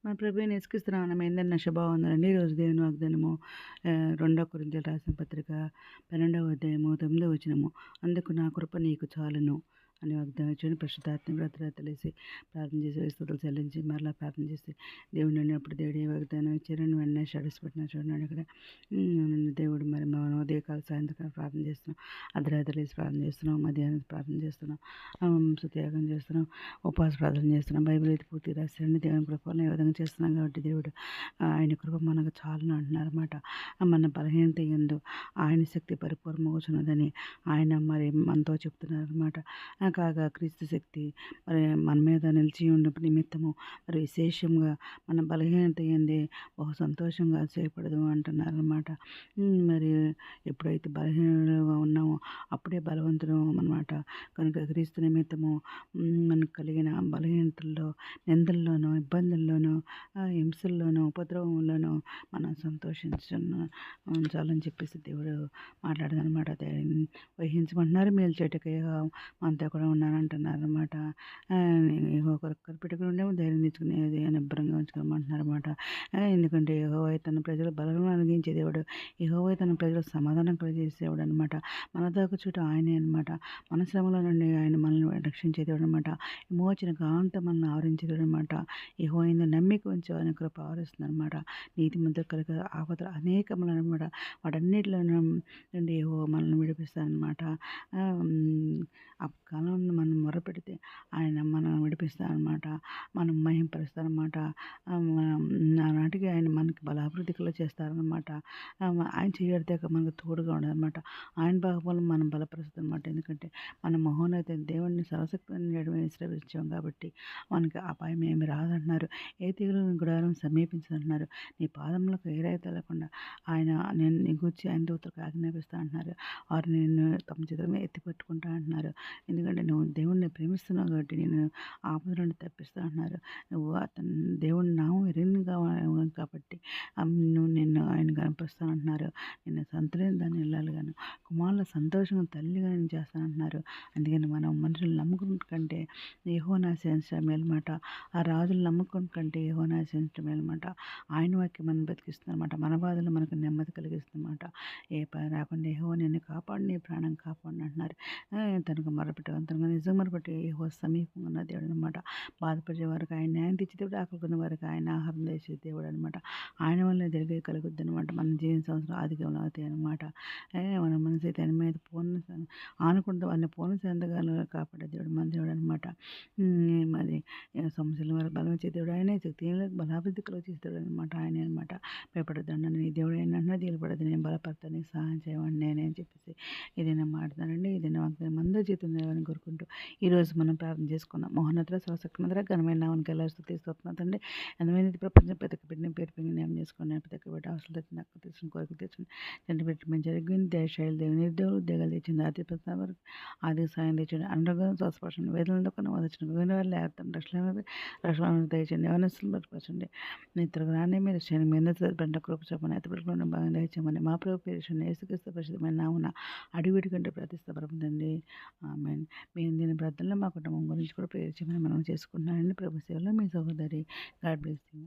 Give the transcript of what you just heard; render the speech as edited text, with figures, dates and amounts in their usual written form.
మన ప్రభువైన యేసుక్రీస్తు నామమున అందరికీ శుభవందనాలండి. ఈరోజు దేవుని వాగ్దానము 2 కొరింథీయులకు రాసిన పత్రిక 12వ అధ్యాయము 9వ వచనము. అందుకు నా కృప నీకు చాలును అని వాగ్దానం ఇచ్చాడు. పరిశుద్ధాత్మ రాత్రి ప్రార్థన చేసి స్తుతులు చెల్లించి మరలా ప్రార్థన చేసి దేవుడు అన్నప్పుడు దేవుడు ఏ వాగ్దానం ఇచ్చారని వెంటనే పెట్టిన చూడండి అక్కడ. దేవుడు మరి మనం ఉదయకాల సాయంత్రకాలం ప్రార్థన చేస్తున్నాం, అర్ధరాత్రి లేచి ప్రార్థన చేస్తున్నాం, మధ్యాహ్నం ప్రార్థన చేస్తున్నాం, సుత్యాగం చేస్తున్నాం, ఉపవాస ప్రార్థన చేస్తున్నాం, బైబిల్ అయితే పూర్తి రాశారండి. దేవుని కృపను ఏ విధంగా చేస్తున్నాం కాబట్టి దేవుడు ఆయన కృప మనకు చాలును అంటున్నారన్నమాట. మన బలహీనత యందు ఆయన శక్తి పరిపూర్ణమవుతున్నదని ఆయన మరి మనతో చెప్తున్నారన్నమాట. కాగా క్రీస్తు శక్తి మరి మన మీద నిలిచి ఉన్న నిమిత్తము మరి విశేషంగా మన బలహీనత యందే బహు సంతోషంగా చేయపడదు అంటున్నారన్నమాట. మరి ఎప్పుడైతే బలహీనంగా ఉన్నామో అప్పుడే బలవంతుడు అన్నమాట. కనుక క్రీస్తు నిమిత్తము మనకు కలిగిన బలహీనతల్లో, నిందల్లోనూ, ఇబ్బందుల్లోనూ, హింసల్లోనూ, ఉపద్రవంలోనూ మనం ఉంచాలని చెప్పేసి దేవుడు మాట్లాడదనమాట. వహించమంటున్నారు, మేలు చెట్టుకి మనతో కూడా ఉన్నానంటున్నారన్నమాట. కనిపెట్టుకుని ఉండేమో ధైర్యం తెచ్చుకునేది నిబ్బరంగా ఉంచుకోమంటున్నారన్నమాట. ఎందుకంటే యెహోవా తన ప్రజల బలను అణగించే దేవుడు, యెహోవా తన ప్రజలకు సమాధానం కలిగజేసే దేవుడు అనమాట. మన దాకా చుట్టూ ఆయనే అనమాట. మన శ్రమల నుండి ఆయన మనల్ని రక్షించే దేవుడు అనమాట. విమోచన గాంతో మనల్ని ఆవరించే దేవుడు అనమాట. యెహోవా యందు నమ్మిక ఉంచి ఆయన కృప ఆవరిస్తుంది అనమాట. నీతిమంతులకు కలిగే ఆపదలు అనేకములనమాట. వాటన్నిటిలో నుండి యెహోవా మనల్ని విడిపిస్తారనమాట. ఆ కాలంలో మనం మొరపెడితే ఆయన మనం విడిపిస్తారనమాట. మనం మహింపరుస్తారనమాట. ఆనాటికి ఆయన మనకి బలాభివృద్ధిలో చేస్తారనమాట. ఆయన చేయడితే మనకు తోడుగా ఉండదన్నమాట. ఆయన బాహుబలం మనం బలపరుస్తుందన్నమాట. ఎందుకంటే మన మహోన్నత దేవుడిని సర్వశక్తిని శ్రవించాం కాబట్టి మనకి అపాయం ఏమి రాదంటున్నారు. ఏ తీగలు గుడారం సమీపించదంటున్నారు. నీ పాదములకు ఏ రైత లేకుండా ఆయన నేను నీ గూర్చి ఆయన దూతలకు ఆజ్ఞాపిస్తా అంటున్నారు. వారు నిన్ను తమ చేతుల ఎత్తి పట్టుకుంటా అంటున్నారు. ఎందుకంటే నువ్వు దేవుడిని ప్రేమిస్తున్నావు కాబట్టి నేను ఆపద నుండి తప్పిస్తా అంటున్నారు. నువ్వు అతను దేవుని నామం ఎరిగిన కాబట్టి నువ్వు నిన్ను ఆయన కనిపిస్తానంటున్నారు. నిన్ను సంతులైన దాన్ని వెళ్ళాలిగాను, కుమారుల సంతోషంగా తల్లిగా నేను చేస్తానంటున్నారు. అందుకని మనం మనుషులు నమ్ముకున్న కంటే యెహోవాను ఆశ్రయించడం మేలమాట. ఆ రాజులు నమ్ముకున్న కంటే యెహోవాను ఆశ్రయించడం మేలమాట. ఆయన వాక్యం మనం బతికిస్తుందన్నమాట. మన బాధలు మనకు నెమ్మది కలిగిస్తుందన్నమాట. ఏ పని రాకుండా యెహోవా నిన్ను కాపాడు, నీ ప్రాణం కాపాడు అంటున్నారు. తనకు తనకు నిజం మొరపెట్టి యెహోవా సమీపంగా ఉన్న దేవుడు అనమాట. బాధపడే వారికి ఆయన న్యాయం తెచ్చే దేవుడు, ఆకలికొన్న వారికి ఆయన ఆహారం తెచ్చే దేవుడు అనమాట. ఆయన వల్ల జరిగే కలుగుద్ది అనమాట. మన జీవన సంవత్సరం అధికంలో అవుతాయి అనమాట. మన మనసు అయితే ఆయన మీద ఆనుకుంటూ వాళ్ళని పూర్ణ సంతగాలు కాపాడే దేవుడు మన దేవుడు అనమాట. మరి సమస్యల వరకు బలం ఇచ్చే దేవుడు ఆయనే, శక్తి బలాభివృద్ధి కలిగించే దేవుడు అనమాట. ఆయనే అనమాట. భయపడద్దండి, నీ దేవుడు అయినా దీనిపడద్దు, నేను బలపడతాను, సహాయం చేయమండి నేనే అని చెప్పేసి ఏదైనా మాట్లాడతానండి. ఏదైనా వాగ్దానం అందరి జీవితం దేవాలని కోరుకుంటూ ఈరోజు మనం ప్రార్థన చేసుకున్నాం. మోహనత్ర సర్వశక్తిమంత్ర ఘనమైన నామనికి ఎలా స్తుతిస్తున్నానండి. ఎంతమంది ప్రపంచం ప్రతి ఒక్క బిడ్డని పేరు పెరిగి న్యాయం చేసుకుని ప్రతి ఒక్క బిడ్డ అవసరం తెచ్చిన నాకు తెచ్చిన కోరికలు తెచ్చిన తండ్రి పెట్టి మేము జరిగింది దేశాలు దేవుని నిర్దేవులు ఉద్యోగాలు తెచ్చింది ఆర్థిక వరకు ఆర్థిక సాయం తెచ్చండి. అనురోగం స్వస్థపరచండి. వేదనలతో కొన్ని వదచండి. వివిధ వాళ్ళు లేకపోతే రక్షణ దయచండి. ఎవరినస్తులు బలపరచండి. ఇతరులకు రాని మీరు చేయండి. మీ అందరి పెంట కృప చెప్పని ఎత్తపెట్టుకుని బాగా దయచేయమని మా ప్రభు పేరు యేసుక్రీస్తు పరిశుద్ధమైన నామున అడివిడి కంటే ప్రతిష్టపరపదండి. ఆమేన్. మీ దీని ప్రార్థనలో మా కుటుంబం గురించి కూడా ప్రేర్ చేయమని మనం చేసుకుంటున్నానండి. ప్రభు సేవలో మీ సహోదరి. God bless you.